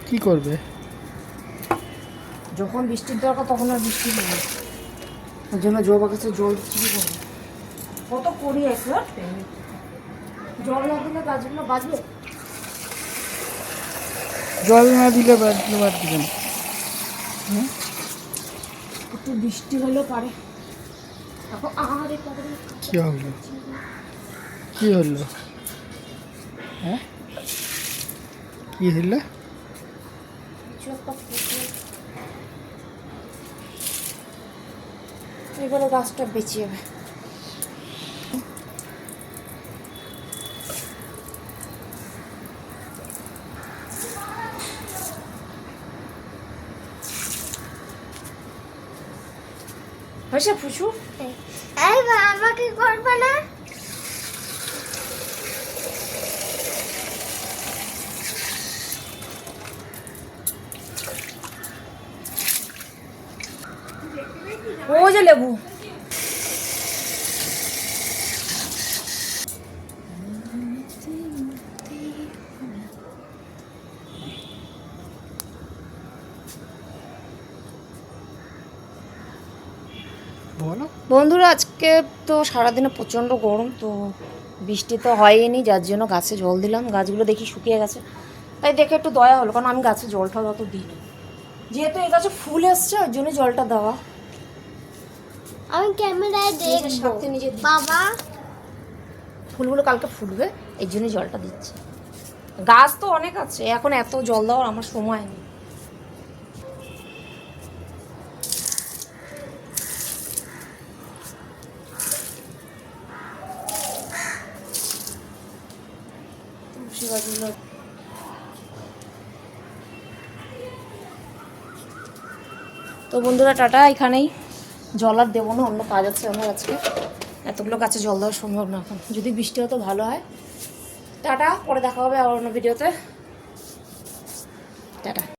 কি করবে? যখন বৃষ্টির দরকার তখন আর বৃষ্টি হবে, ওর জন্য জবা গাছে জল দিচ্ছি। কি করবো, কত করি আছে, জল না দিলে গাছগুলো বাঁচবে। জল না দিলে বাদ দিবেন। একটু বৃষ্টি হলেও পারে। এখন আহারে কতদিন কি হলো? কি হলো? হ্যাঁ, কি হলো? কিছু একটা ফুটে। এবারে গাছটা বেঁচে যাবে। হয়েছে ফুসু? এই বা আমাকে করবে না? ও যে লেবু, বলো। বন্ধুরা আজকে তো সারাদিনে প্রচণ্ড গরম, তো বৃষ্টি তো হয়নি, যার জন্য গাছে জল দিলাম। গাছগুলো দেখি শুকিয়ে গেছে, তাই দেখে একটু দয়া হলো, কারণ আমি গাছে জলটা অত দিই না, যেহেতু এই গাছে ফুল এসছে ওই জন্য জলটা দেওয়া। আমি ক্যামেরায় নিজের দেখবো স্বার্থে নিজে দিই। বাবা। ফুলগুলো কালকে ফুলবে, এই জন্য জলটা দিচ্ছি। গাছ তো অনেক আছে, এখন এত জল দেওয়ার আমার সময় নেই। তুলসী গাছগুলো তো বন্ধুরা টাটা, এখানেই। জল আর দেবো না, অন্য কাজ আছে আমার আজকে। এতগুলো গাছে জল দেওয়া সম্ভব না এখন, যদি বৃষ্টি হতো ভালো হয়। টাটা, পরে দেখা হবে আবার অন্য ভিডিওতে। টাটা।